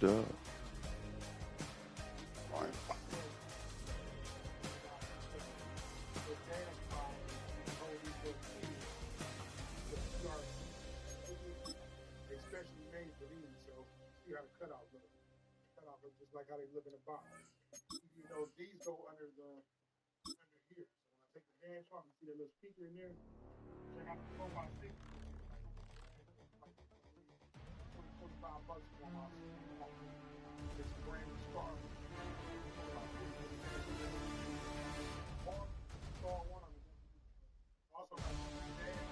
up. Especially made for these, so see how the cutout look. Cutout look just like how they look in the box. You know, these go under here. So when I take the dash off, you see that little speaker in there. Check out the 4x6. Like $25 for my this brand new Star. Star one on it. Also got the dash.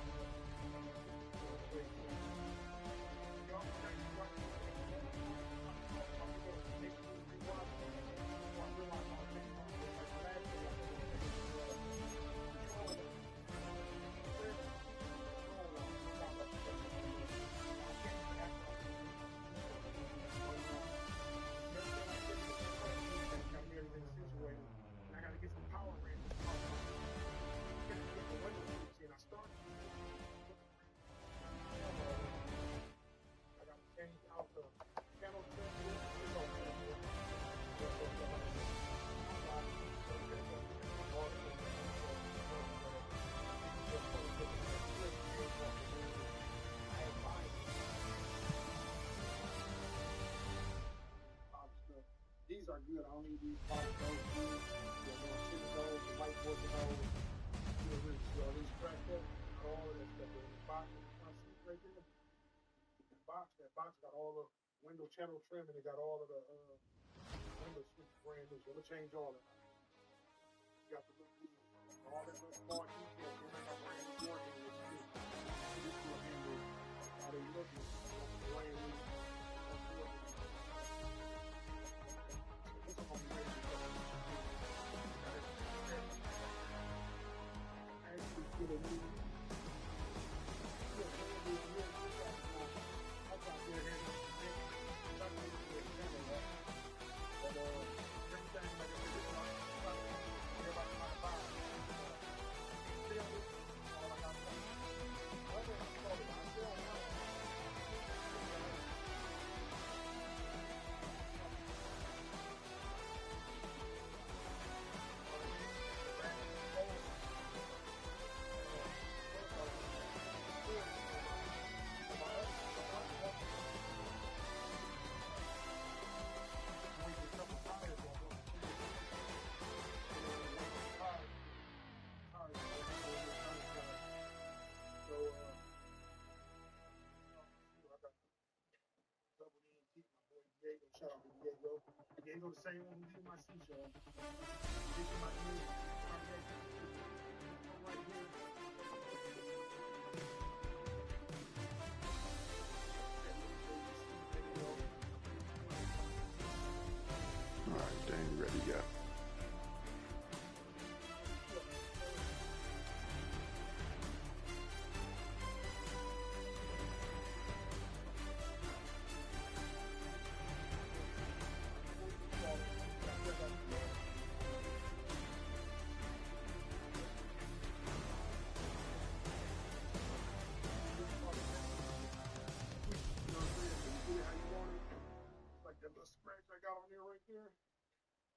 And I got to get some power ranges. Get the window seats in. I started. I got to change out the channel trim. These are good. I don't need these box those. The whiteboard, all these scratched up, all of that stuff in the box. My seat right there. That box got all the window channel trim and it got all of the window switch brand new. So I'm gonna change all of that. You got the little all that little small details. Then I got brand new door handles too. This door handle, how they look brand new. This is gonna be ready to go. Actually, get a new. Shout out to Diego. Diego, the same one who did my seashell. This is my new right here. All right, Dane, ready, yeah. That little scratch I got on there right there,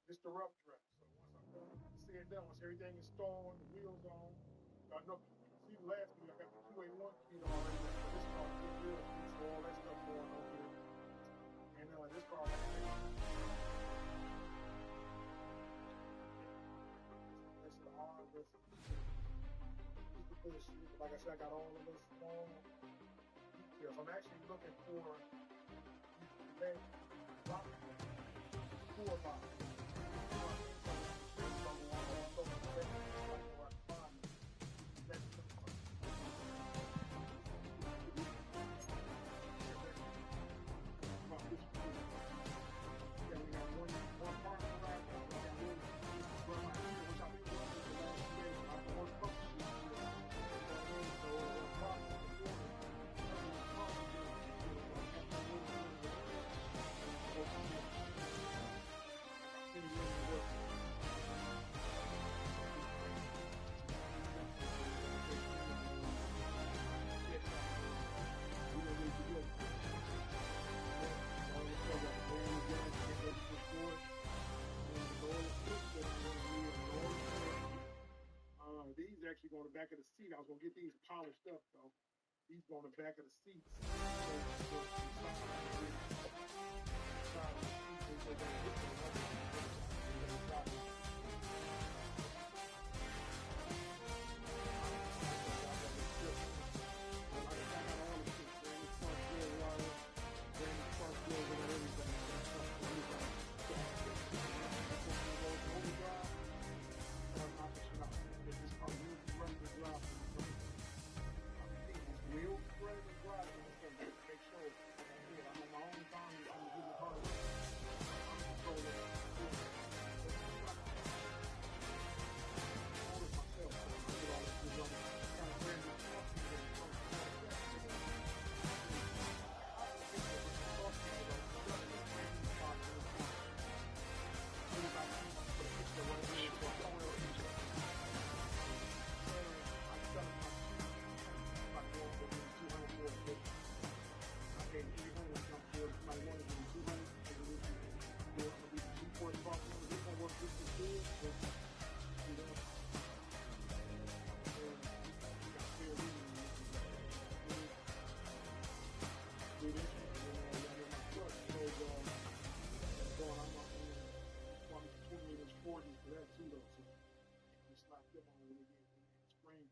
just the rough draft. So once I'm done, see it done, once everything is stolen, the wheels on, I know, see the last one, I got the QA1 kit already, so this car is good, so all that stuff going on here. And this car, that's the arm, this the push. Like I said, I got all of those small details. I'm actually looking for that four box. the back of the seat. I was gonna get these polished up though. These go on the back of the seats.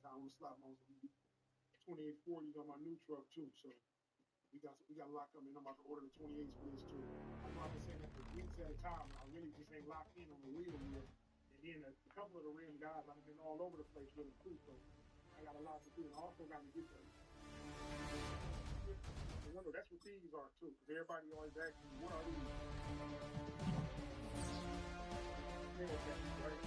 I'm slap on 2840s on my new truck too, so we got a lot coming. I'm about to order the 28s for this too. I've been saying that for weeks at a time. I really just ain't locked in on the wheel yet. And then a couple of the rim guys, I've been all over the place with it too, so I got a lot to do. And I also got to get the remember that's what these are too, because everybody always asks me, what are these? Right?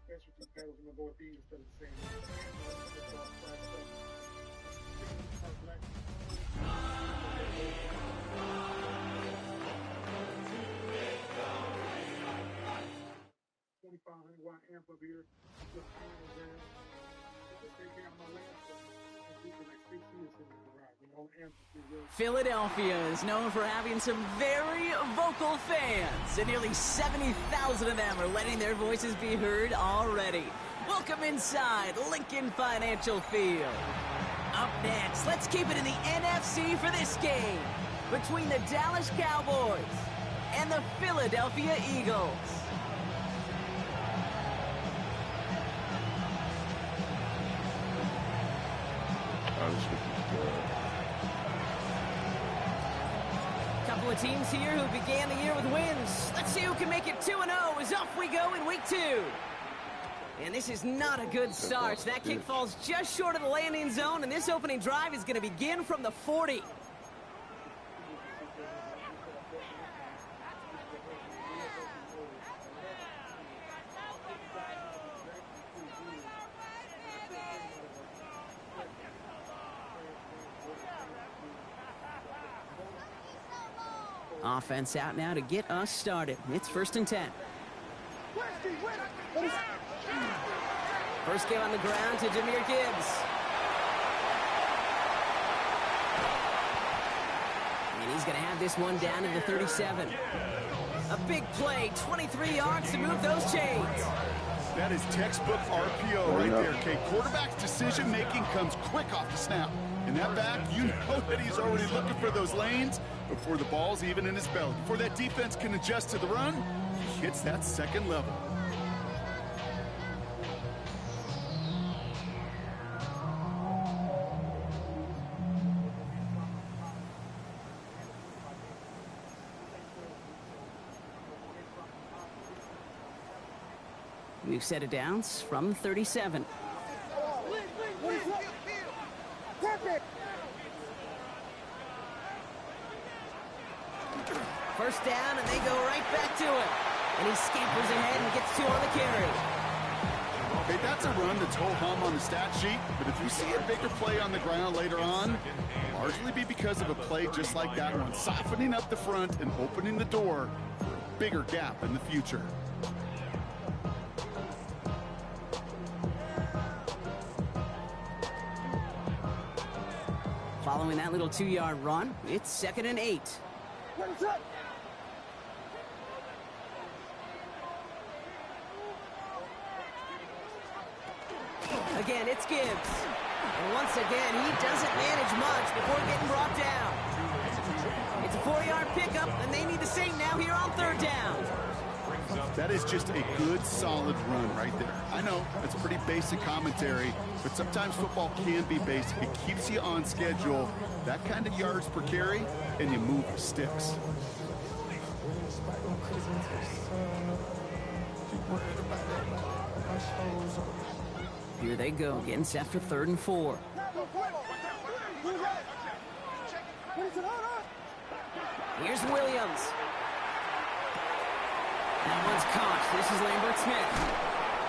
Specialty pedals, I'm gonna go with these instead of the same. 2500 watt amp up here. Just take care of my lamp. Philadelphia is known for having some very vocal fans, and nearly 70,000 of them are letting their voices be heard already. Welcome inside Lincoln Financial Field. Up next, let's keep it in the NFC for this game between the Dallas Cowboys and the Philadelphia Eagles. Couple of teams here who began the year with wins. Let's see who can make it 2-0 as off we go in week 2. And this is not a good start. That kick falls just short of the landing zone, and this opening drive is going to begin from the 40. Offense out now to get us started. It's 1st and 10. First game on the ground to Jahmyr Gibbs. And he's going to have this one down in the 37. A big play, 23 yards to move those chains. That is textbook RPO right there, Kate. Quarterback's decision-making comes quick off the snap. And that back, you know that he's already looking for those lanes before the ball's even in his belly. Before that defense can adjust to the run, he hits that second level. We've set it down from 37. First down, and they go right back to it. And he scampers ahead and gets 2 on the carry. Okay, that's a run that's ho-hum on the stat sheet, but if you see a bigger play on the ground later on, it'll largely be because of a play just like that one, softening up the front and opening the door for a bigger gap in the future. Following that little 2-yard run, it's 2nd and 8. Again, it's Gibbs. And once again, he doesn't manage much before getting brought down. It's a 4-yard pickup, and they need to sink now here on 3rd down. That is just a good, solid run right there. I know, it's pretty basic commentary, but sometimes football can be basic. It keeps you on schedule, that kind of yards per carry, and you move the sticks. Here they go again, after 3rd and 4. Here's Williams. That one's caught. This is Lambert Smith.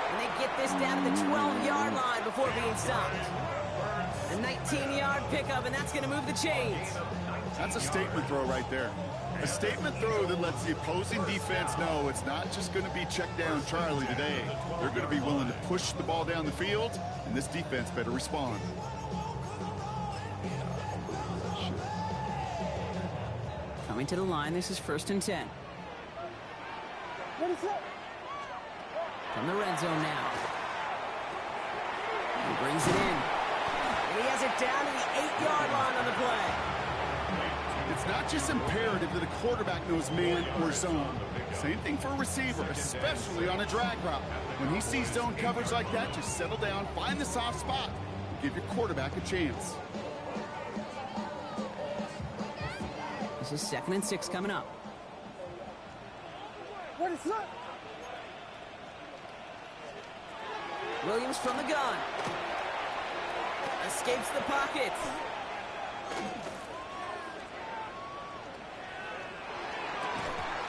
And they get this down to the 12-yard line before being stopped. A 19-yard pickup, and that's going to move the chains. That's a statement throw right there. A statement throw that lets the opposing defense know it's not just going to be check down Charlie today. They're going to be willing to push the ball down the field, and this defense better respond. Coming to the line, this is 1st and 10. From the red zone now. He brings it in. And he has it down to the 8-yard line on the play. It's not just imperative that a quarterback knows man or zone. Same thing for a receiver, especially on a drag route. When he sees zone coverage like that, just settle down, find the soft spot, and give your quarterback a chance. This is 2nd and 6 coming up. What is that? Williams from the gun. Escapes the pocket.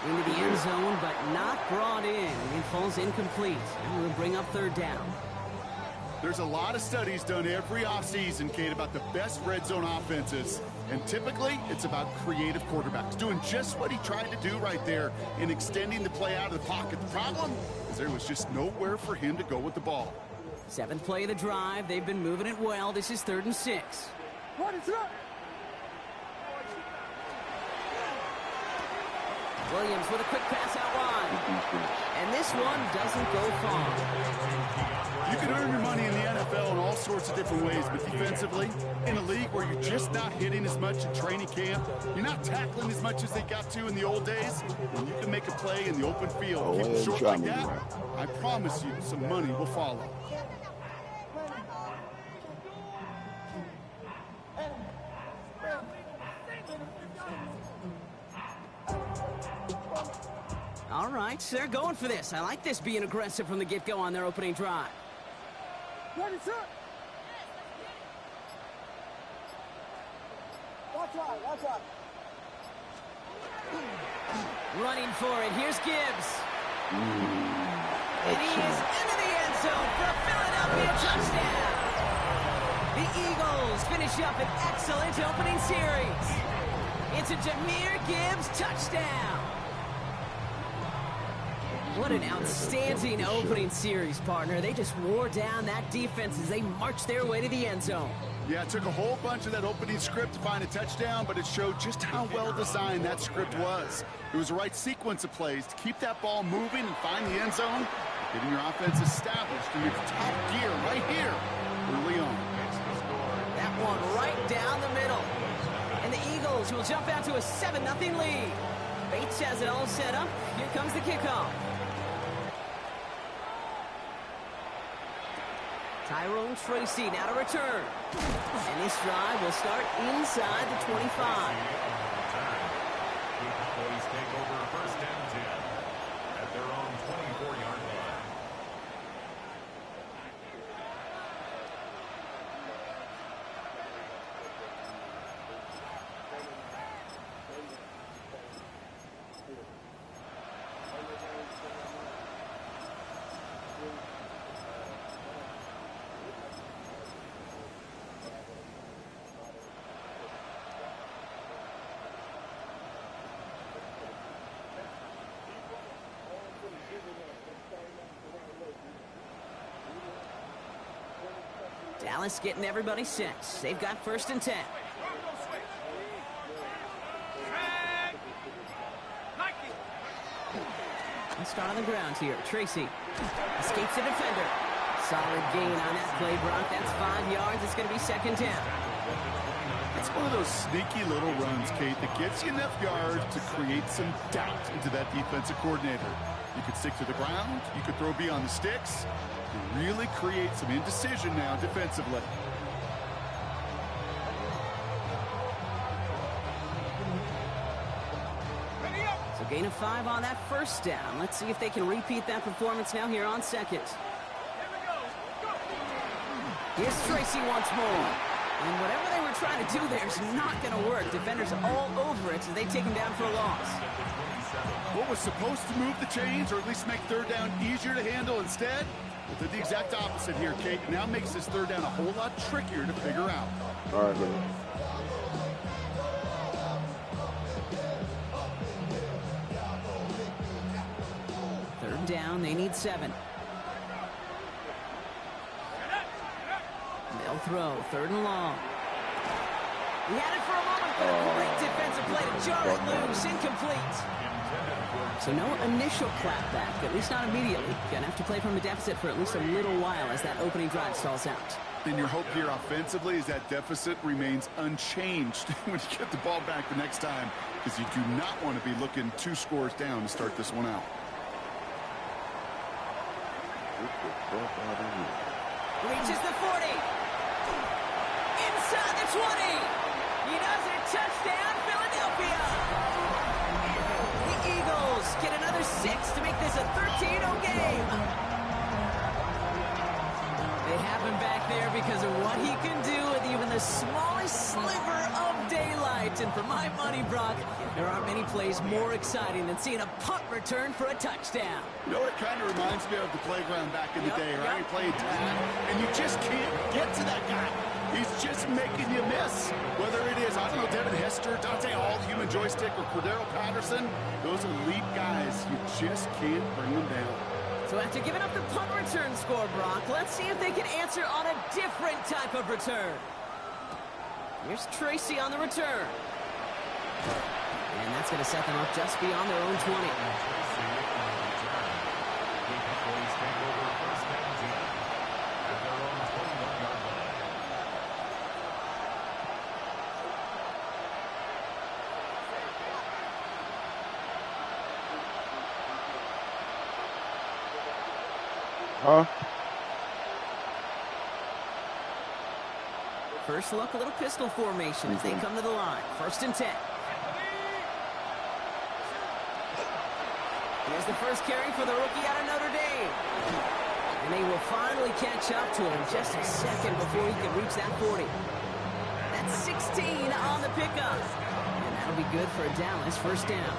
Into the end zone, but not brought in. He falls incomplete. And we'll bring up 3rd down. There's a lot of studies done every offseason, Kate, about the best red zone offenses. And typically, it's about creative quarterbacks doing just what he tried to do right there in extending the play out of the pocket. The problem is there was just nowhere for him to go with the ball. 7th play of the drive. They've been moving it well. This is 3rd and 6. What is that? Williams with a quick pass out wide. And this one doesn't go far. You can earn your money in the NFL in all sorts of different ways, but defensively, in a league where you're just not hitting as much in training camp, you're not tackling as much as they got to in the old days, when you can make a play in the open field, keep it short like that, I promise you some money will follow. All right, they're going for this. I like this being aggressive from the get-go on their opening drive. What is that? Watch out. Running for it. Here's Gibbs. And he is into the end zone for a Philadelphia touchdown. The Eagles finish up an excellent opening series. It's a Jahmyr Gibbs touchdown. What an outstanding opening series, partner. They just wore down that defense as they marched their way to the end zone. Yeah, it took a whole bunch of that opening script to find a touchdown, but it showed just how well designed that script was. It was the right sequence of plays to keep that ball moving and find the end zone, getting your offense established in your top gear right here early on. That one right down the middle. And the Eagles will jump out to a 7-0 lead. Bates has it all set up. Here comes the kickoff. Tyrone Tracy now to return. And this drive will start inside the 25. Cowboys take over 1st and 10 at their own 24-yard line. Dallas getting everybody set. They've got 1st and 10. Let's start on the ground here. Tracy escapes the defender. Solid gain on that play, Brock. That's 5 yards. It's going to be 2nd down. It's one of those sneaky little runs, Kate, that gets you enough yards to create some doubt into that defensive coordinator. You could stick to the ground. You could throw beyond the sticks. You really create some indecision now defensively. So gain of 5 on that 1st down. Let's see if they can repeat that performance now here on 2nd. Here's Tracy once more. And whatever they were trying to do there is not going to work. Defenders all over it as they take him down for a loss. What was supposed to move the chains, or at least make 3rd down easier to handle instead? Well, did the exact opposite here, Kate. Now makes this 3rd down a whole lot trickier to figure out. All right, buddy. Third down, they need 7. They'll throw, 3rd and long. He had it for a moment, but a great defensive play to jar it loose, incomplete. So no initial clapback, at least not immediately. Gonna have to play from a deficit for at least a little while as that opening drive stalls out. And your hope here offensively is that deficit remains unchanged when you get the ball back the next time, because you do not want to be looking 2 scores down to start this one out. Reaches the 40. Inside the 20. He does it. Touchdown, Philadelphia. The Eagles get another 6 to make this a 13-0 game. They have him back there because of what he can do with even the smallest sliver of daylight. And for my money, Brock, there aren't many plays more exciting than seeing a punt return for a touchdown. You know, it kind of reminds me of the playground back in the day, right? You played tag, and you just can't get to that guy. He's just making you miss. Whether it is, I don't know, Devin Hester, Dante Hall, Human Joystick, or Cordero Patterson, those elite guys, you just can't bring them down. So after giving up the punt return score, Brock, let's see if they can answer on a different type of return. Here's Tracy on the return. And that's going to set them up just beyond their own 20. Huh? First look, a little pistol formation as they come to the line. 1st and 10. Here's the first carry for the rookie out of Notre Dame. And they will finally catch up to him just a second before he can reach that 40. That's 16 on the pickup. And that'll be good for a Dallas 1st down.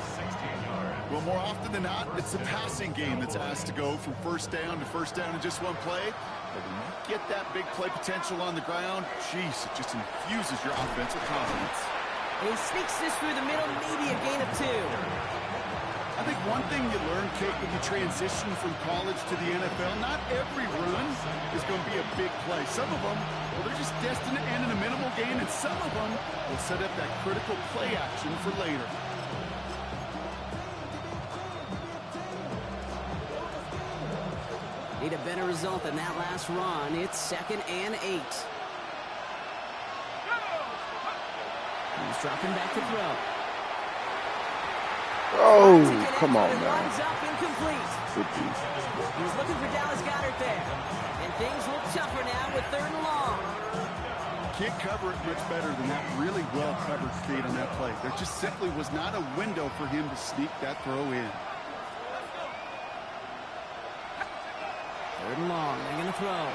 Well, more often than not, it's the passing game that's asked to go from 1st down to 1st down in just one play. But when you get that big play potential on the ground, geez, it just infuses your offensive confidence. And he sneaks this through the middle, maybe a gain of 2. I think one thing you learn, Kate, when you transition from college to the NFL, not every run is going to be a big play. Some of them, well, they're just destined to end in a minimal gain, and some of them will set up that critical play action for later. Need a better result than that last run. It's 2nd and 8. He's dropping back to throw. Oh, come on, man. Runs up incomplete. He's looking for Dallas Goedert there. And things look tougher now with 3rd and long. Can't cover it much better than that really well covered Kate on that play. There just simply was not a window for him to sneak that throw in. 3rd and long. They're going to throw.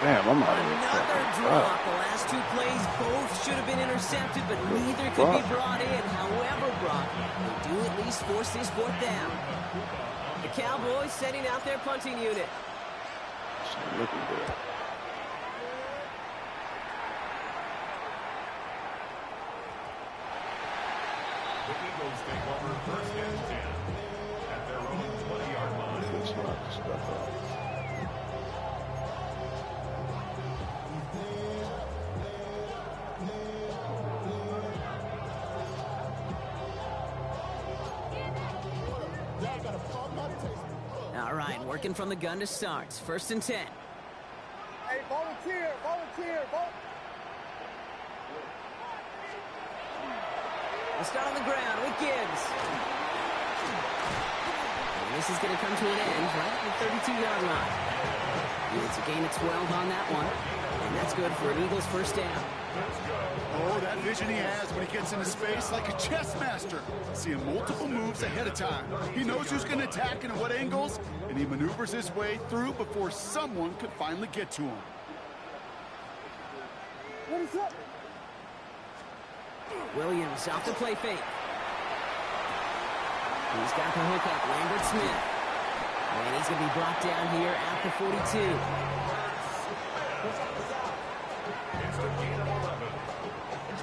Damn, I'm out of here. Another drop. The last 2 plays both should have been intercepted, but neither could be brought in. However, Brock, they do at least force this 4th down. The Cowboys setting out their punting unit. It's not looking good. The Eagles take over 1st and 10 at their own 20-yard line. Let's lock this stuff up. All right, working from the gun to start. 1st and 10. Hey, volunteer. We'll start on the ground with Gibbs. And this is going to come to an end right at the 32-yard line. It's a gain of 12 on that one. And that's good for an Eagles 1st down. Oh, that vision he has when he gets into space like a chess master. Seeing multiple moves ahead of time. He knows who's going to attack and at what angles, and he maneuvers his way through before someone could finally get to him. What is up? Williams off the play fake. He's got the hook up, Lambert Smith. And he's going to be brought down here at the 42. It's the gain of 11. That's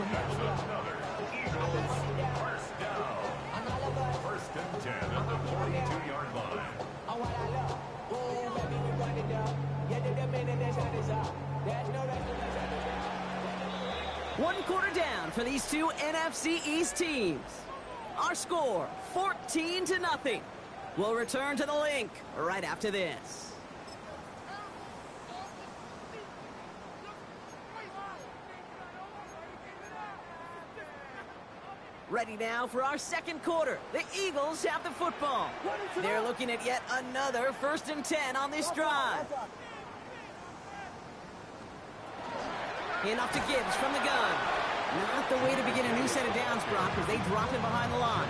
another Eagles 1st down. 1st and 10 at the 42-yard line. One quarter down for these two NFC East teams. Our score, 14-0. We'll return to the link right after this. Ready now for our 2nd quarter. The Eagles have the football. They're looking at yet another 1st and 10 on this drive. Off to Gibbs from the gun. Not the way to begin a new set of downs, Brock, as they drop him behind the line.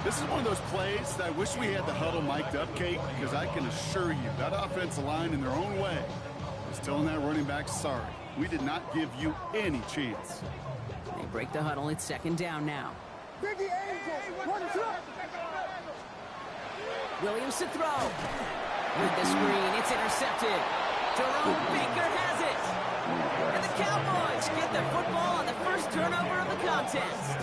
This is one of those plays that I wish we had the huddle mic'd up, Kate, because I can assure you that offensive line in their own way is telling that running back, sorry, we did not give you any chance. They break the huddle. It's 2nd down now. Biggie Angel, what is up? Williams to throw. With the screen, it's intercepted. Jerome Baker has it. And the Cowboys get the football on the 1st turnover of the contest.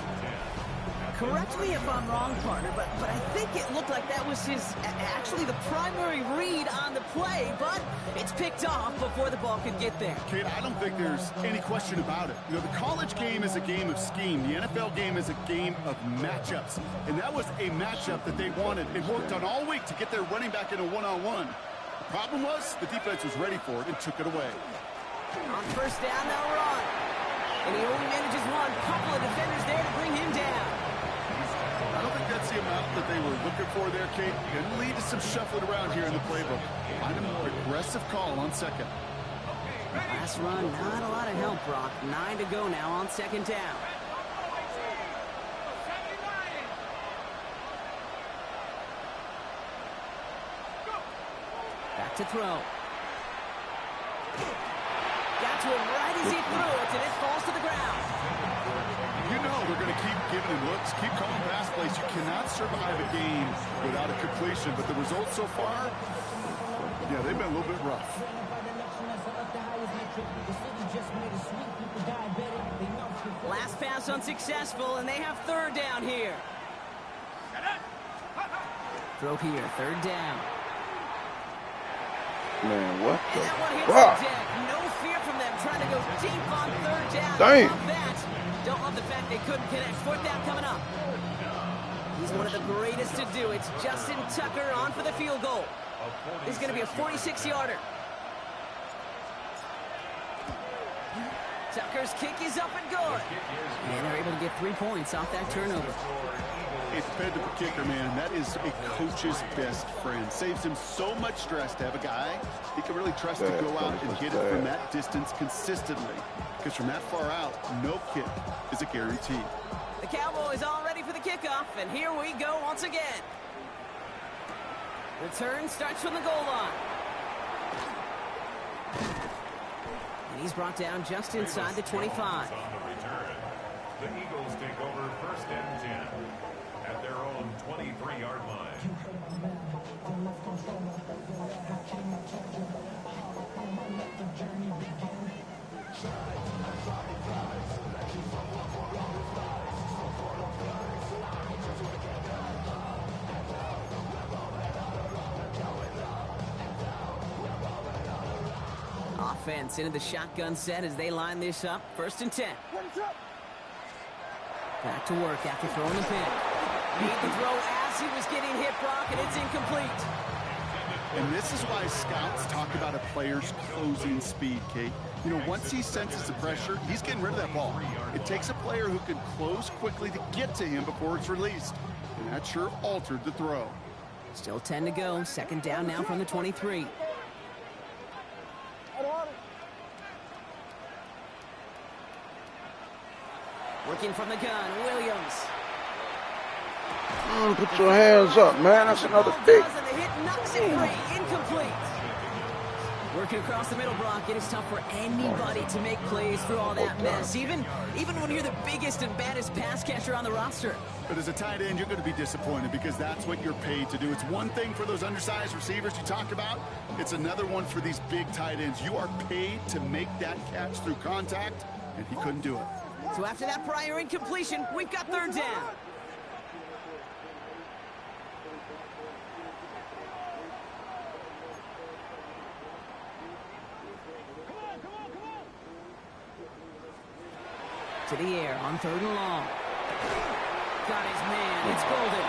Correct me if I'm wrong, partner, but I think it looked like that was actually the primary read on the play, but it's picked off before the ball could get there. Kate, I don't think there's any question about it. You know, the college game is a game of scheme. The NFL game is a game of matchups. And that was a matchup that they wanted. It worked on all week to get their running back in a one-on-one. The problem was the defense was ready for it and took it away. On 1st down, they'll run. And he only manages one. Couple of defenders there to bring him down. I don't think that's the amount that they were looking for there, Kate. Can lead to some shuffling around here in the playbook. Find a more aggressive call on 2nd. Last run, not a lot of help, Brock. 9 to go now on 2nd down. Back to throw. Got to him right as he threw it, and it falls to the ground. You know they're going to keep giving him looks, keep calling pass plays. You cannot survive a game without a completion, but the results so far, yeah, they've been a little bit rough. Last pass unsuccessful, and they have 3rd down here. Throw here, 3rd down. Man, what And the that one hits fuck? the deck. No fear from them trying to go deep on 3rd down. Damn. Love that. Don't love the fact they couldn't connect. 4th down coming up. He's one of the greatest to do. It's Justin Tucker on for the field goal. This is going to be a 46-yarder. Tucker's kick is up and good. And they're able to get 3 points off that turnover. A dependable kicker, man. That is a coach's best friend. Saves him so much stress to have a guy he can really trust to go out and hit it from that distance consistently. Because from that far out, no kick is a guarantee. The Cowboys all ready for the kickoff, and here we go once again. Return starts from the goal line. And he's brought down just inside the 25. On the return, the Eagles take over 1st and 10 at their own 23-yard line. Offense into the shotgun set as they line this up. 1st and 10. What is up? Back to work after throwing the pick. Made the throw As he was getting hit, Brock, and it's incomplete. And this is why scouts talk about a player's closing speed, Kate. You know, once he senses the pressure, he's getting rid of that ball. It takes a player who can close quickly to get to him before it's released. And that sure altered the throw. Still 10 to go. Second down now from the 23. Working from the gun, Williams. Put your hands up, man. That's another pick. And the hit knocks it free. Incomplete. Working across the middle, Brock. It is tough for anybody to make plays through all that mess, even when you're the biggest and baddest pass catcher on the roster. But as a tight end, you're going to be disappointed because that's what you're paid to do. It's one thing for those undersized receivers you talked about. It's another one for these big tight ends. You are paid to make that catch through contact, and he couldn't do it. So after that prior incompletion, we've got third down. To the air on third and long. Got his man. It's Golden.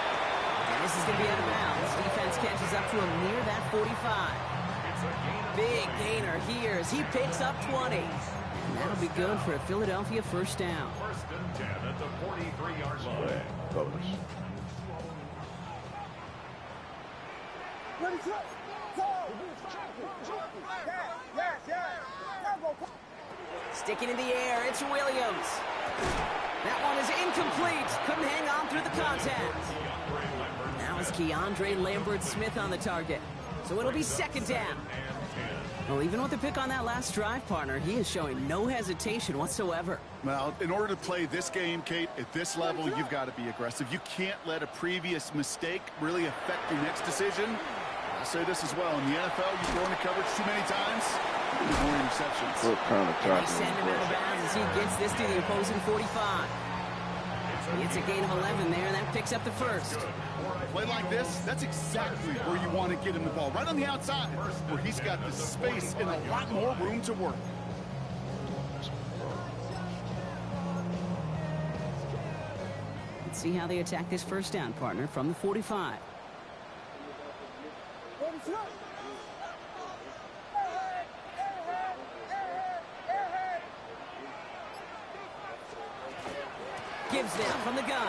And this is going to be out of bounds. Defense catches up to him near that 45. Big gainer here as he picks up 20. And that'll be good for a Philadelphia first down. First and 10 at the 43-yard line. Sticking in the air, it's Williams. That one is incomplete. Couldn't hang on through the contact. Now it's Keandre Lambert-Smith on the target. So it'll be second down. Well, even with the pick on that last drive, partner, he is showing no hesitation whatsoever. Well, in order to play this game, Kate, at this level, you've got to be aggressive. You can't let a previous mistake really affect your next decision. I'll say this as well. In the NFL, you throw into coverage too many times, you get more interceptions. What kind of They tackle? send him out of bounds as he gets this to the opposing 45. It's a gain of 11 there, and that picks up the first. Play like this, that's exactly where you want to get him the ball. Right on the outside, where he's got the space and a lot more room to work. Let's see how they attack this first down, partner, from the 45. Gives now from the gun.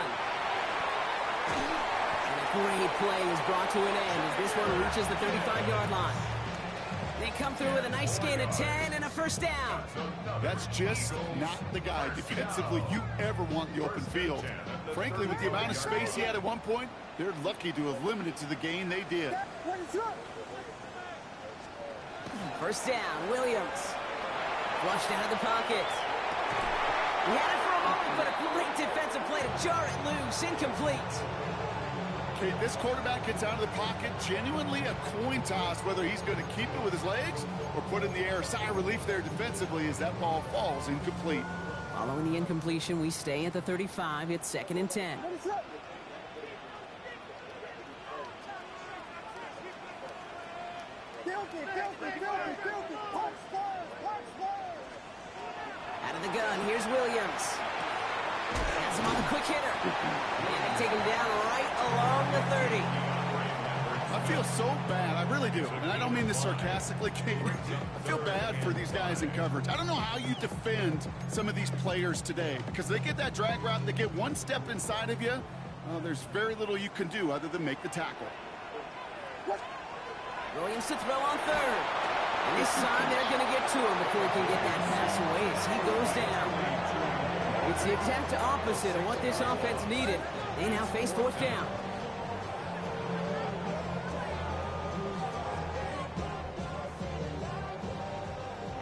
And a great play is brought to an end as this one reaches the 35-yard line. They come through with a nice gain of 10 and a first down. That's just not the guy defensively you ever want in the open field. Frankly, with the amount of space he had at one point, they're lucky to have limited to the gain they did. First down, Williams. Flushed out of the pocket. He had it for a moment, but a great defensive play to jar it loose. Incomplete. Okay, this quarterback gets out of the pocket, genuinely a coin toss whether he's going to keep it with his legs or put it in the air. Sigh of relief there defensively as that ball falls incomplete. Following the incompletion, we stay at the 35. It's second and 10. Out of the gun, here's Williams. Has him on the quick hitter. And they take him down right along the 30. I feel so bad, I really do. And I don't mean this sarcastically, Kate. I feel bad for these guys in coverage. I don't know how you defend some of these players today because they get that drag route, they get one step inside of you. There's very little you can do other than make the tackle. Williams to throw on third. And this time they're going to get to him before he can get that pass away as he goes down. It's the exact opposite of what this offense needed. They now face fourth down.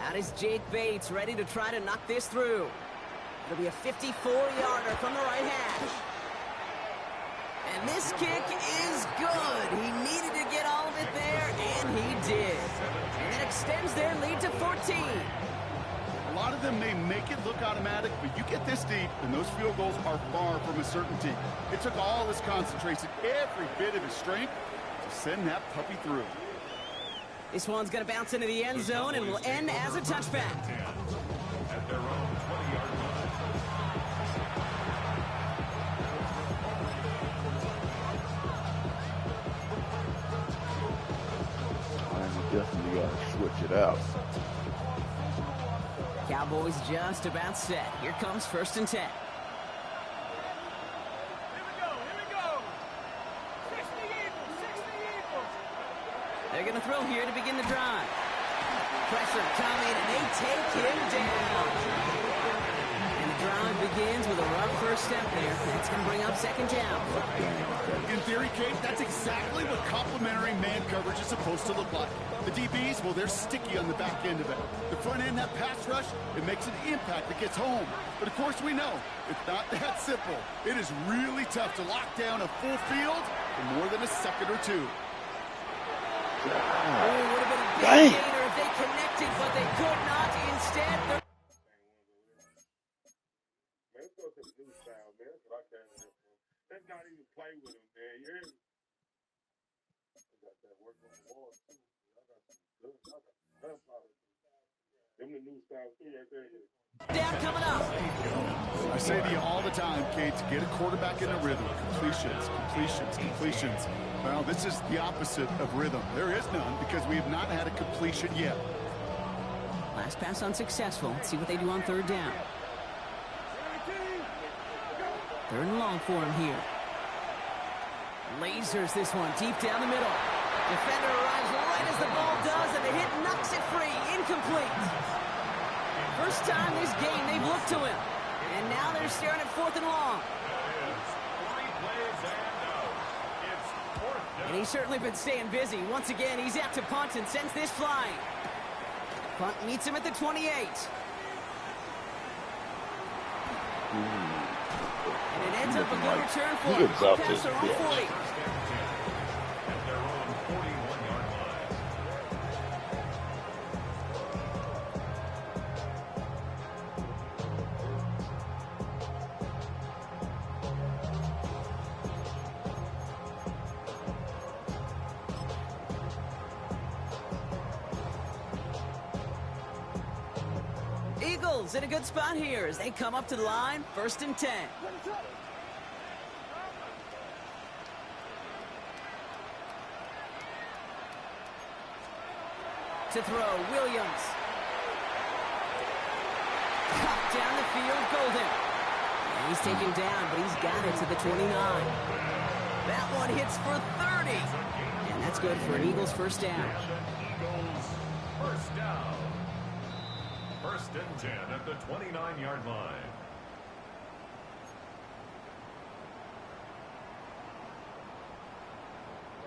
Out is Jake Bates, ready to try to knock this through. It'll be a 54-yarder from the right hash. And this kick is good. He needed to get all of it there, and he did. And that extends their lead to 14. A lot of them may make it look automatic, but you get this deep, and those field goals are far from a certainty. It took all his concentration, every bit of his strength, to send that puppy through. This one's going to bounce into the end zone and will end as a touchback. At their own 20-yard line. Definitely got to switch it out. Cowboys just about set. Here comes 1st and 10. Here we go. 60 Eagles. They're going to throw here to begin the drive. Pressure coming, and they take him down. And the drive begins with a rough first step there. That's going to bring up 2nd down. In theory, Kate, that's exactly what complementary man coverage is supposed to look like. The DBs, well, they're sticky on the back end of it. The front end, that pass rush, it makes an impact that gets home. But of course we know, it's not that simple. It is really tough to lock down a full field for more than a second or two. Oh, it would have been a big gainer if they connected, but they could not. Instead, they're... Man, let's go to the new style, man. That's what I came here for. Let's not even play with him, man. You hear me? I got that work on the wall, too. I got some good. I got some gunpowder. Them the new style, too, right there. down coming up. I say to you all the time, Kate, to get a quarterback in a rhythm. Completions. Well, this is the opposite of rhythm. There is none because we have not had a completion yet. Last pass unsuccessful. Let's see what they do on 3rd down. 3rd and long for him here. Lasers this one deep down the middle. Defender arrives right as the ball does, and the hit knocks it free. Incomplete. First time this game they've looked to him. And now they're staring at 4th and long. And he's certainly been staying busy. Once again, he's out to punt and sends this flying. Punt meets him at the 28. And it ends up a good return for him. Past their own 40. Eagles in a good spot here as they come up to the line. 1st and 10. To throw, Williams. Cut down the field, Golden. And he's taken down, but he's got it to the 29. That one hits for 30. And that's good for an Eagles 1st down. Eagles 1st down. 1st and 10 at the 29-yard line.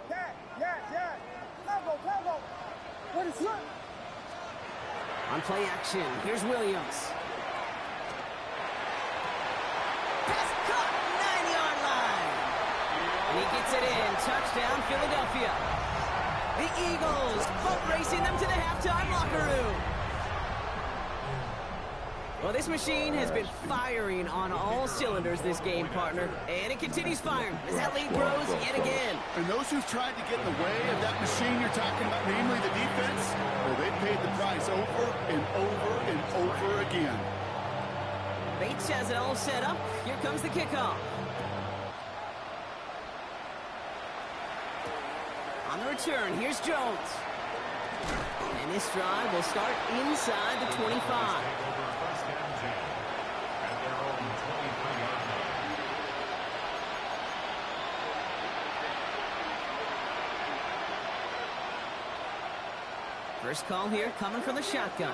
Yeah. Combo. What is it? On play action, here's Williams. Pass caught, 9-yard line. And he gets it in. Touchdown, Philadelphia. The Eagles boat racing them to the halftime locker room. Well, this machine has been firing on all cylinders this game, partner. And it continues firing as that lead grows yet again. And those who've tried to get in the way of that machine you're talking about, namely the defense, well, they've paid the price over and over again. Bates has it all set up. Here comes the kickoff. On the return, here's Jones. And this drive will start inside the 25. First call here coming from the shotgun.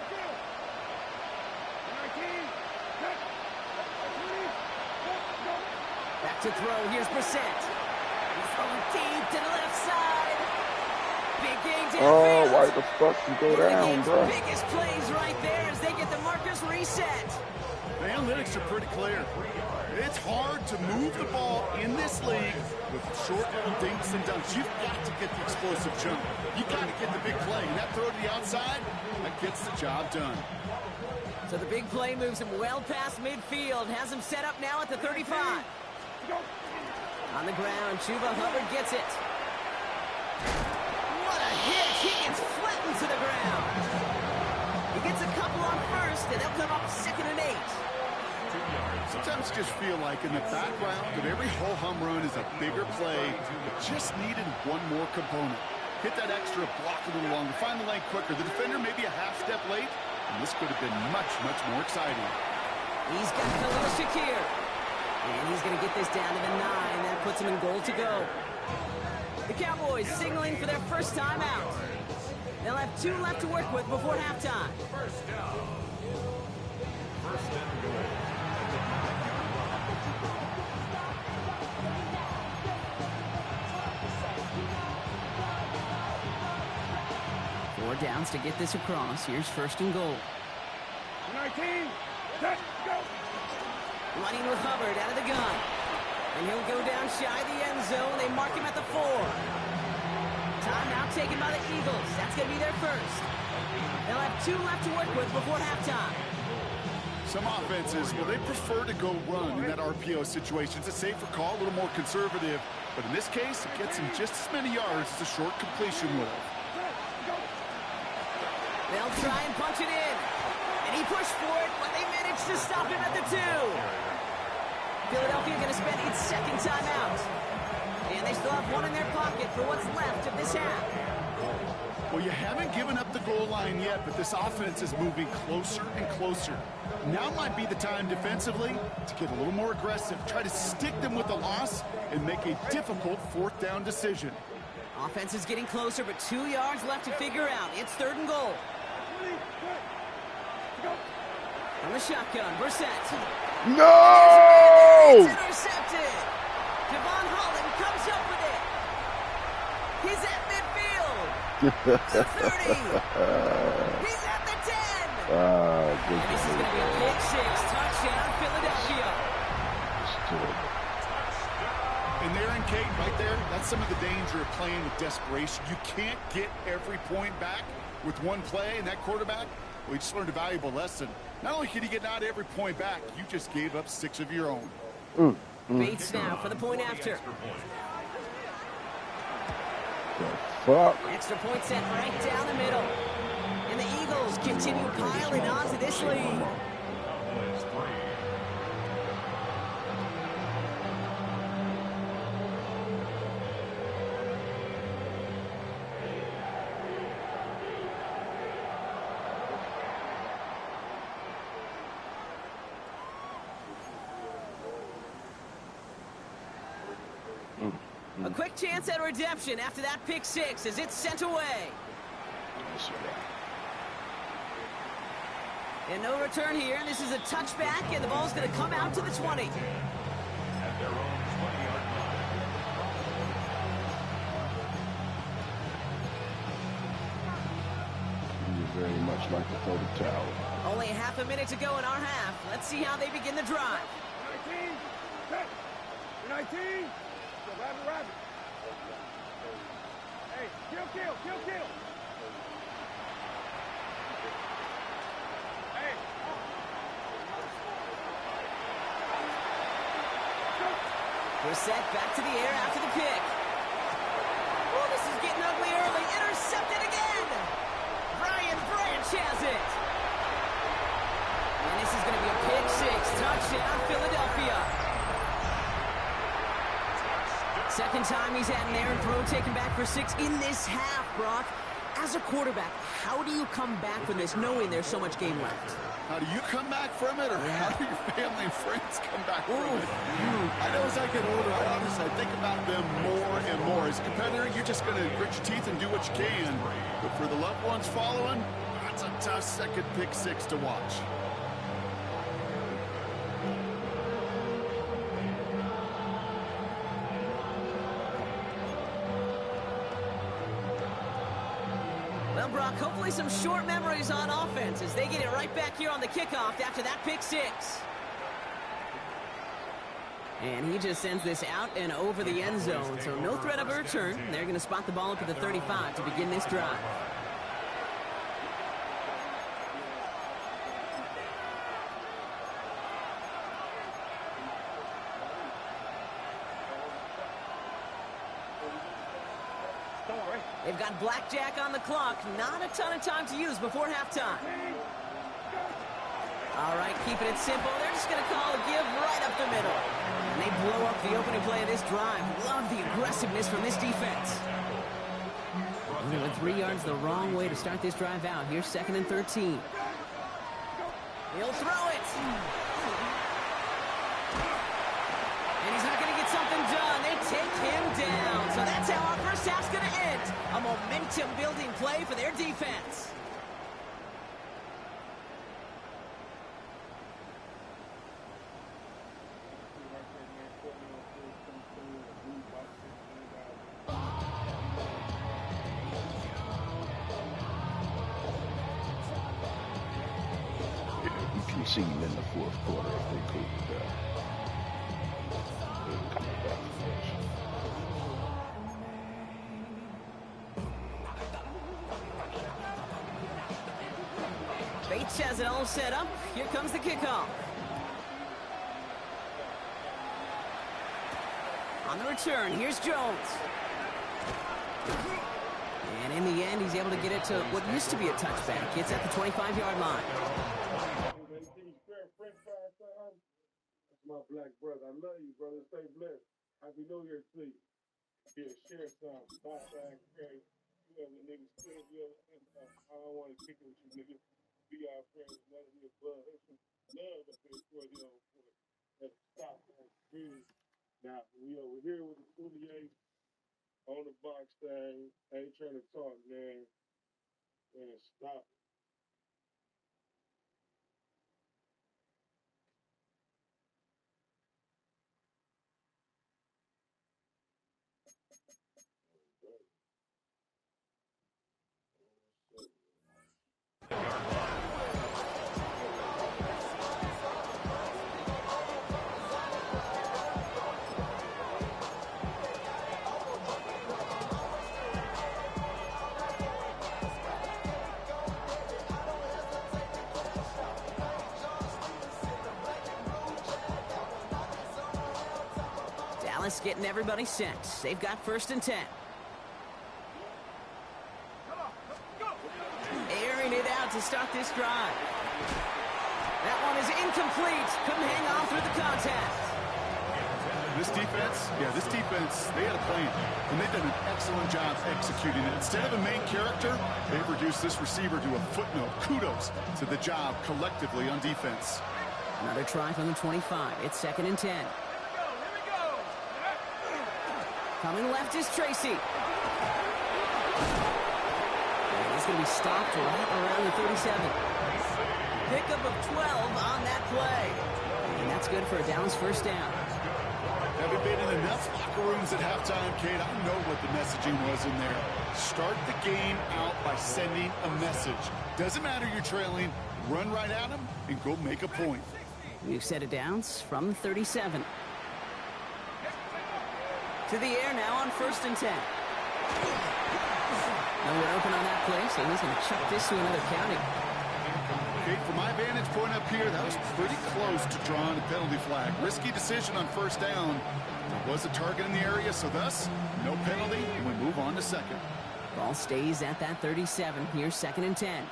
Back to throw. Here's Brissett. He's throwing deep to the left side. Big game downfield. Oh, why the fuck you go down, bro? Biggest plays right there as they get the markers reset. The analytics are pretty clear. It's hard to move the ball in this league with short little dinks and dunks. You've got to get the explosive jump. You've got to get the big play. And that throw to the outside, that gets the job done. So the big play moves him well past midfield. Has him set up now at the 35. On the ground, Chuba Hubbard gets it. What a hit! He gets flattened to the ground. He gets a couple on first, and they'll come up 2nd and 8. Sometimes just feel like in the background of every ho-hum run is a bigger play that just needed one more component. hit that extra block a little longer, find the lane quicker. The defender may be a half step late, and this could have been much, much more exciting. He's got Khalil Shakir. And he's going to get this down to the 9. That puts him in goal to go. The Cowboys signaling for their first time out. They'll have 2 left to work with before halftime. First down. First and goal. 4 downs to get this across. Here's first and goal. 19, set, go. Running with Hubbard out of the gun. And he'll go down shy of the end zone. They mark him at the 4. Timeout taken by the Eagles. That's going to be their first. They'll have 2 left to work with before halftime. Some offenses, well, they prefer to go run in that RPO situation. It's a safer call, a little more conservative. But in this case, it gets him just as many yards as a short completion would have. They'll try and punch it in. And he pushed for it, but they managed to stop him at the 2. Philadelphia going to spend its second timeout. And they still have 1 in their pocket for what's left of this half. Well, you haven't given up the goal line yet, but this offense is moving closer and closer. Now might be the time defensively to get a little more aggressive, try to stick them with the loss, and make a difficult 4th down decision. Offense is getting closer, but 2 yards left to figure out. It's 3rd and goal. From the shotgun, Brissett. No! It's intercepted. Javon Holland comes up with it. He's at midfield. The 30. He's at the 10. Good. This is going to be a pick 6. Touchdown, Philadelphia. And there in Kate, right there, that's some of the danger of playing with desperation. You can't get every point back with one play, and that quarterback, well, he just learned a valuable lesson. Not only can you get not every point back, you just gave up 6 of your own. Bates now for the point after. The fuck? Extra point set right down the middle. And the Eagles continue piling onto this lead. A quick chance at redemption after that pick 6 as it's sent away. And no return here. This is a touchback, and the ball's going to come out to the 20. At their own 20-yard line. You very much like to throw the towel. Only a half a minute to go in our half. Let's see how they begin the drive. 19, set, 19. Rabbit. Hey, kill. Hey. Brissett back to the air after the pick. Oh, this is getting ugly early. Intercepted again. Brian Branch has it. And this is going to be a pick 6. Touchdown, Philadelphia. Second time he's had an errant throw taken back for 6 in this half, Brock. As a quarterback, how do you come back from this knowing there's so much game left? How do you come back from it, or how do your family and friends come back from it? I know as I get older, I think about them more and more. As a competitor, you're just going to grit your teeth and do what you can. But for the loved ones following, that's a tough second pick 6 to watch. Well, Brock, hopefully some short memories on offense as they get it right back here on the kickoff after that pick 6. And he just sends this out and over the end zone, so no threat of a return. They're going to spot the ball up at the 35 to begin this drive. They've got blackjack on the clock. Not a ton of time to use before halftime. All right, keeping it simple. They're just going to call a give right up the middle. And they blow up the opening play of this drive. Love the aggressiveness from this defense. They went 3 yards the wrong way to start this drive out. Here's 2nd and 13. He'll throw it. And he's not going to get something done. They take him down. So that's how our first half's going to end. A momentum-building play for their defense. Seen in the 4th quarter if they could come back for Bates has it all set up. Here comes the kickoff. On the return, here's Jones. And in the end, he's able to get it to what used to be a touchback. It's at the 25-yard line. My black brother, I love you, brother. Stay blessed. Happy New Year to you. Yeah, share some. Stop that, crazy. You know the niggas still, I don't want to kick it with you niggas. Be our friends. Let it be a buzz. There's some love up there for you. Let's stop that. Really. Now, we over here with the Coutier on the box thing. I ain't trying to talk, man. Man, stop it. Dallas getting everybody set. They've got 1st and 10. Airing it out to start this drive. That one is incomplete. Couldn't hang on through the contact. This defense, they had a plan, and they've done an excellent job executing it. Instead of a main character, they've reduced this receiver to a footnote. Kudos to the job collectively on defense. Another try from the 25. It's 2nd and 10. Coming left is Tracy. And he's going to be stopped right around the 37. Pickup of 12 on that play. And that's good for a Dallas 1st down. Having been in enough locker rooms at halftime, Kate, I know what the messaging was in there. Start the game out by sending a message. Doesn't matter you're trailing, run right at them and go make a point. New set of downs from the 37. To the air now on 1st and 10. Nowhere open on that play, so he's going to chuck this to another county. Okay, from my vantage point up here, that was pretty close to drawing a penalty flag. Risky decision on 1st down. There was a target in the area, so thus, no penalty, and we move on to 2nd. Ball stays at that 37. Here's 2nd and 10.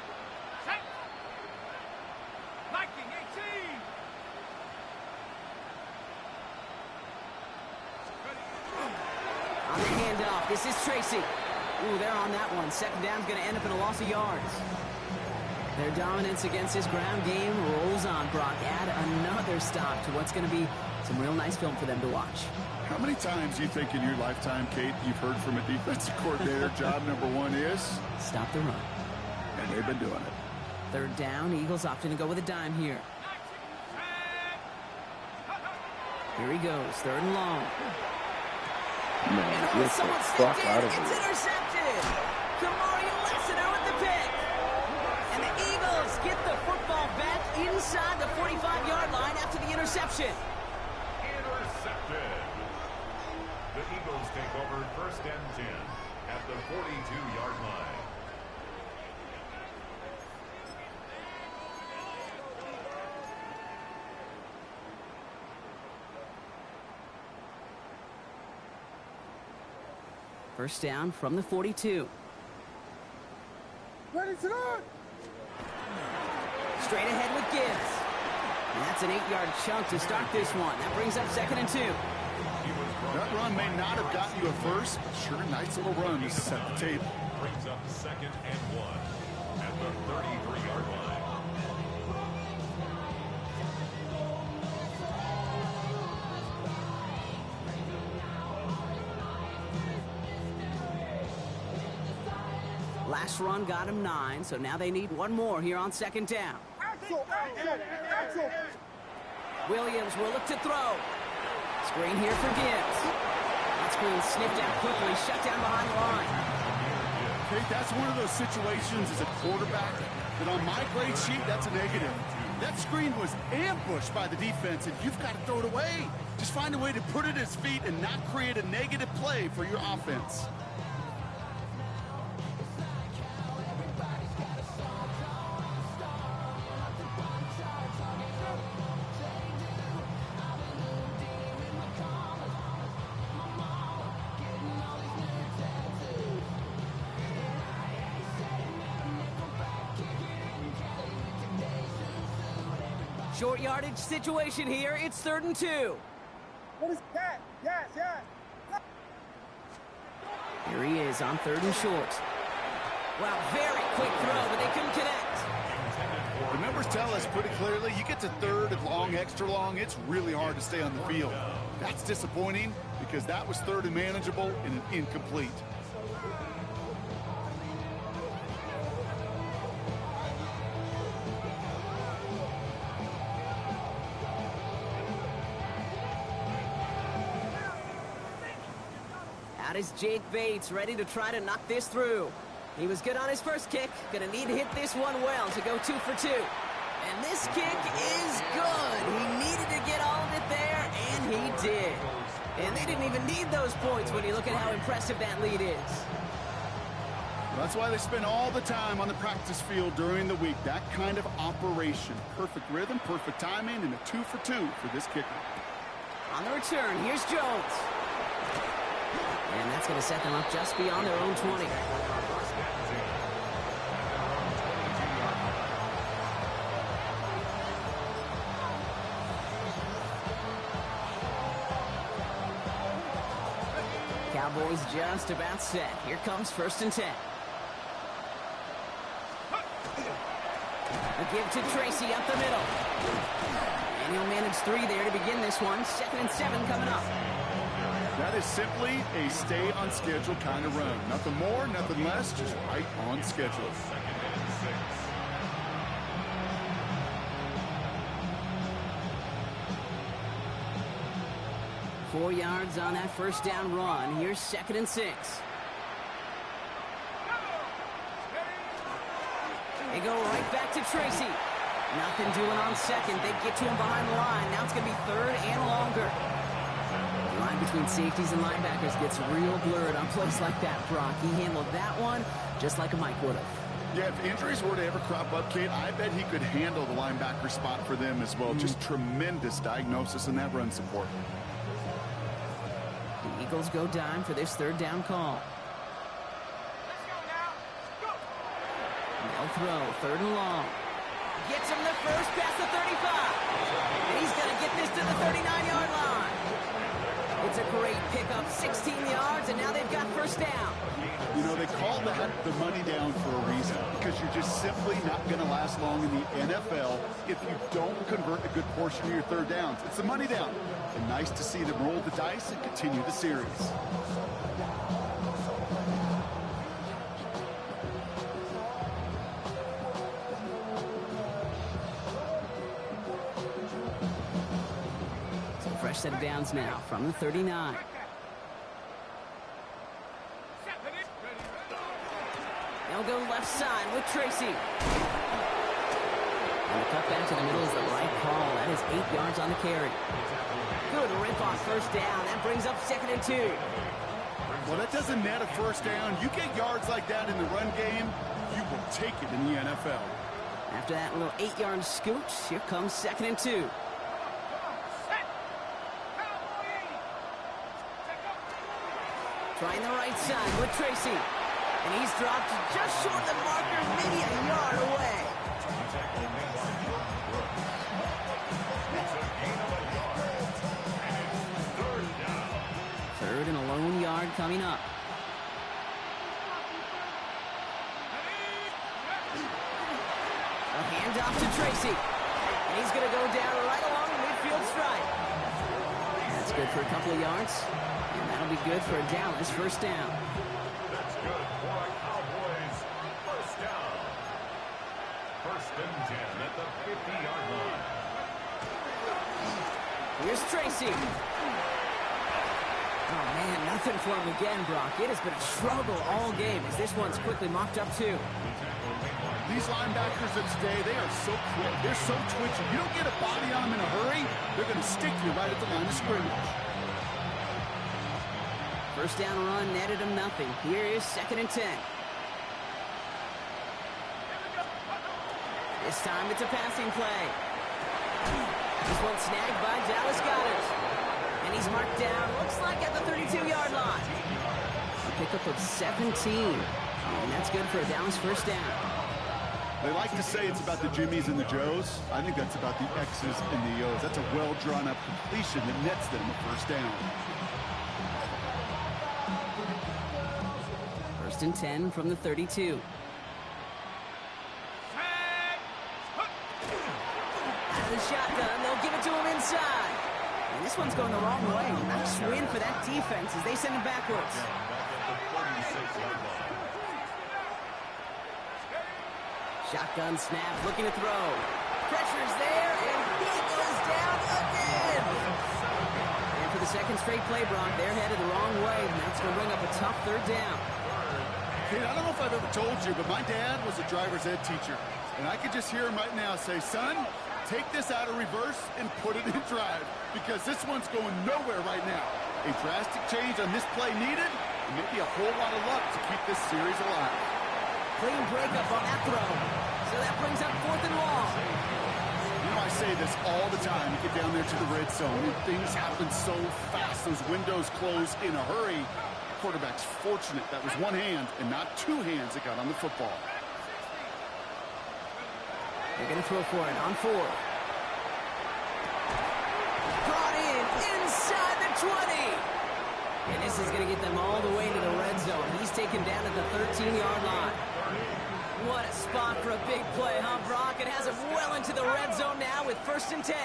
On the handoff, this is Tracy. Ooh, they're on that one. 2nd down's going to end up in a loss of yards. Their dominance against this ground game rolls on. Brock, add another stop to what's going to be some real nice film for them to watch. How many times do you think in your lifetime, Kate, you've heard from a defensive coordinator, job number 1 is? Stop the run. And they've been doing it. 3rd down, Eagles opting to go with a dime here. Here he goes, 3rd and long. Man, get the fuck out of It's here. intercepted. Kamari Lessiter with the pick. And the Eagles get the football back inside the 45-yard line after the interception. Intercepted. The Eagles take over 1st and 10 at the 42-yard line. First down from the 42. Ready to run! Straight ahead with Gibbs. And that's an 8-yard chunk to start this one. That brings up 2nd and 2. Not That run may not have gotten you a first, but sure, nice little run to set the table. Brings up 2nd and 1 at the 33-yard line. Last run got him 9, so now they need one more here on 2nd down. Williams will look to throw. Screen here for Gibbs. That screen sniffed out quickly, shut down behind the line. Okay, that's one of those situations as a quarterback that on my grade sheet, that's a negative. That screen was ambushed by the defense, and you've got to throw it away. Just find a way to put it at his feet and not create a negative play for your offense. Short yardage situation here. It's 3rd and 2. What is that? Yes. Here he is on 3rd and short. Wow, very quick throw, but they couldn't connect. The numbers tell us pretty clearly, you get to 3rd and long, extra long, it's really hard to stay on the field. That's disappointing because that was 3rd and manageable and an incomplete. Out is Jake Bates, ready to try to knock this through. He was good on his first kick. Gonna need to hit this one well to go 2 for 2. And this kick is good. He needed to get all of it there, and he did. And they didn't even need those points when you look at how impressive that lead is. That's why they spend all the time on the practice field during the week. That kind of operation. Perfect rhythm, perfect timing, and a 2 for 2 for this kicker. On the return, here's Jones. And that's going to set them up just beyond their own 20. Cowboys just about set. Here comes 1st and 10. A give to Tracy up the middle. And he'll manage 3 there to begin this one. 2nd and 7 coming up. That is simply a stay on schedule kind of run. Nothing more, nothing less, just right on schedule. 2nd and 6. 4 yards on that 1st down run. Here's 2nd and 6. They go right back to Tracy. Nothing doing on 2nd. They get to him behind the line. Now it's going to be 3rd and longer. The line between safeties and linebackers gets real blurred on plays like that, Brock. He handled that one just like a Mike would have. Yeah, if injuries were to ever crop up, Kate, I bet he could handle the linebacker spot for them as well. Just tremendous diagnosis in that run support. The Eagles go dime for this 3rd down call. They'll throw 3rd and long. Gets him the first past the 35. And he's going to get this to the 39-yard line. It's a great pickup, 16 yards, and now they've got 1st down. You know, they call that the money down for a reason, because you're just simply not going to last long in the NFL if you don't convert a good portion of your 3rd downs. It's the money down. And nice to see them roll the dice and continue the series. So fresh set of downs now from the 39. They'll go left side with Tracy. And the cutback to the middle is the right call. That is 8 yards on the carry. Good rip on 1st down. That brings up 2nd and 2. Well, that doesn't net a 1st down. You get yards like that in the run game, you will take it in the NFL. After that little 8-yard scooch, here comes 2nd and 2. Trying the right side with Tracy. And he's dropped just short of the marker, maybe a yard away. coming up. A handoff to Tracy. And he's going to go down right along the midfield stripe. That's good for a couple of yards. And that'll be good for a Dallas first down. That's good for a Cowboys first down. First and 10 at the 50-yard line. Here's Tracy. Oh, man, nothing for him again, Brock. It has been a struggle all game as this one's quickly mocked up, too. These linebackers of today, they are so quick. They're so twitchy. You don't get a body on them in a hurry, they're going to stick you right at the line of scrimmage. First down run netted him nothing. Here is 2nd and 10. This time it's a passing play. This one snagged by Dallas Goedert. And he's marked down, looks like at the 32-yard line. A pickup of 17. And that's good for a Dallas first down. They like to say it's about the Jimmies and the Joes. I think that's about the X's and the O's. That's a well-drawn-up completion that nets them a first down. First and 10 from the 32. Out of the shotgun, they'll give it to him inside. And this one's going the wrong way. Nice win for that defense as they send him backwards. Shotgun snap, looking to throw. Pressure's there, and he goes down again. And for the second straight play, Brock, they're headed the wrong way, and that's going to bring up a tough third down. Kid, I don't know if I've ever told you, but my dad was a driver's ed teacher. And I could just hear him right now say, son, take this out of reverse and put it in drive, because this one's going nowhere right now. A drastic change on this play needed, and maybe a whole lot of luck to keep this series alive. Clean breakup on that throw. So that brings up 4th and long. You know, I say this all the time. You get down there to the red zone, and things happen so fast. Those windows close in a hurry. Quarterback's fortunate that was one hand and not two hands that got on the football. They're going to throw for it on 4. Brought in inside the 20. And this is going to get them all the way to the red zone. He's taken down at the 13-yard line. What a spot for a big play, huh, Brock? It has him well into the red zone now with 1st and 10.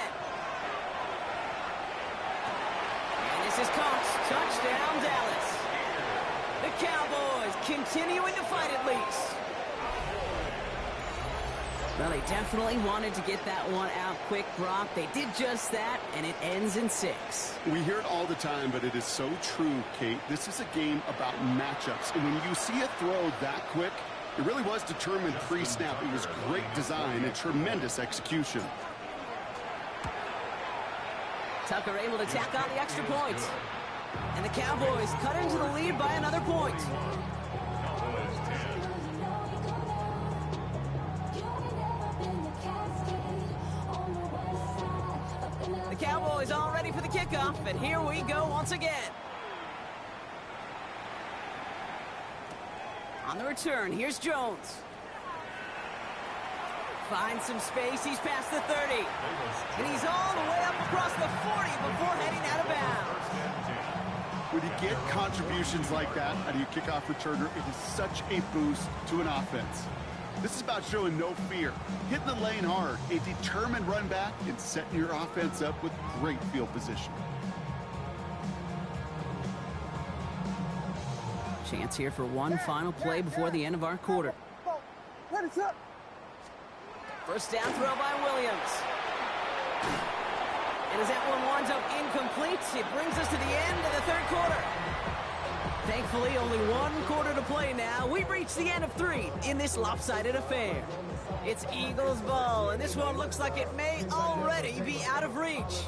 And this is caught. Touchdown, Dallas. The Cowboys continuing to fight at least. Well, they definitely wanted to get that one out quick, Brock. They did just that, and it ends in 6. We hear it all the time, but it is so true, Kate. This is a game about matchups. And when you see a throw that quick, it really was determined pre-snap. It was great design and tremendous execution. Tucker able to tack on the extra point. And the Cowboys cut into the lead by another point. The Cowboys all ready for the kickoff, and here we go once again. On the return, here's Jones. Finds some space, he's past the 30. And he's all the way up across the 40 before heading out of bounds. When you get contributions like that out of your kickoff returner, it is such a boost to an offense. This is about showing no fear, hitting the lane hard, a determined run back, and setting your offense up with great field position. Chance here for one final play before the end of our quarter. First down throw by Williams. And as that one winds up incomplete, it brings us to the end of the third quarter. Thankfully, only one quarter to play now. We've reached the end of 3 in this lopsided affair. It's Eagles ball, and this one looks like it may already be out of reach.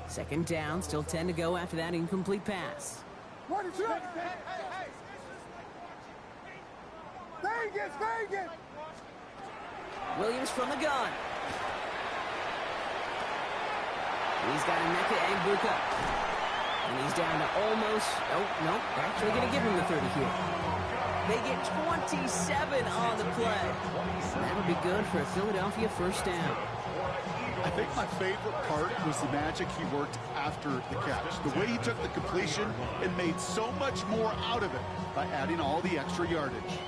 Second down, still 10 to go after that incomplete pass. Vegas! Williams from the gun. He's got Emeka Egbuka. And he's down to almost, nope, actually going to give him the 30 here. They get 27 on the play. That'll be good for a Philadelphia first down. I think my favorite part was the magic he worked after the catch. The way he took the completion and made so much more out of it by adding all the extra yardage.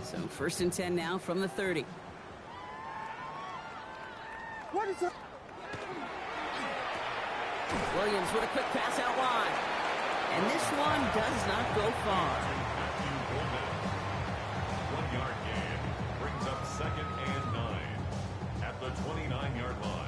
So 1st and 10 now from the 30. What is it? Williams with a quick pass out wide. And this one does not go far. 1-yard gain brings up 2nd and 9 at the 29-yard line.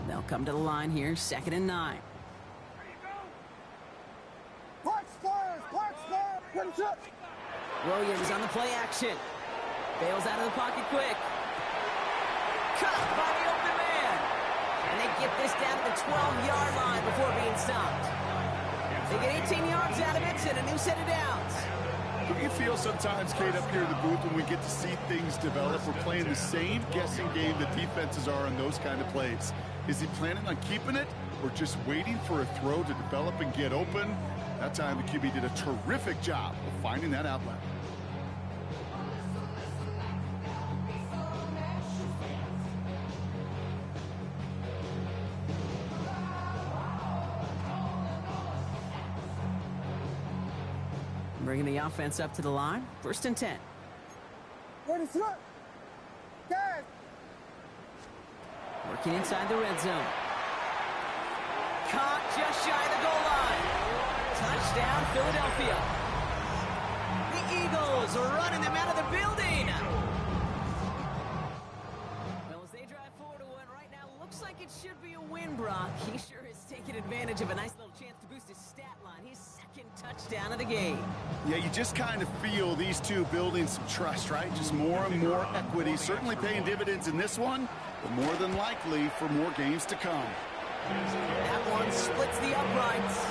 They'll come to the line here, 2nd and 9. Park stars! Park stars! What is it? Williams on the play action. Bails out of the pocket quick. Caught by the open man. And they get this down to the 12-yard line before being stopped. They get 18 yards out of it and a new set of downs. You feel sometimes, Kate, up here in the booth when we get to see things develop. We're playing the same guessing game that defenses are on those kind of plays. Is he planning on keeping it or just waiting for a throw to develop and get open? That time the QB did a terrific job of finding that outlet. Bringing the offense up to the line. 1st and 10. What is it? Guys! Working inside the red zone. Caught just shy of the goal line. Touchdown, Philadelphia. The Eagles are running them out of the building. Well, as they drive forward to what right now looks like it should be a win, Brock. He sure has taken advantage of a nice little chance to boost his stat line. His 2nd touchdown of the game. Yeah, you just kind of feel these two building some trust, right? Just more and more equity. Certainly paying dividends in this one, but more than likely for more games to come. That one splits the uprights.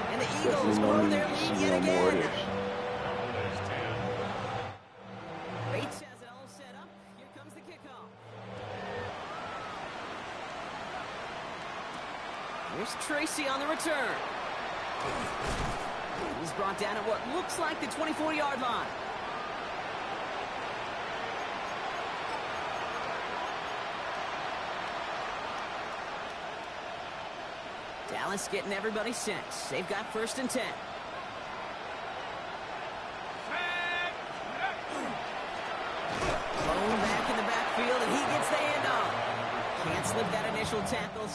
And the Eagles grow their lead yet again. Bates has it all set up. Here comes the kickoff. Here's Tracy on the return. He's brought down at what looks like the 24-yard line. Dallas getting everybody set. They've got 1st and 10. Thrown back in the backfield, and he gets the handoff. Can't slip that initial tackle.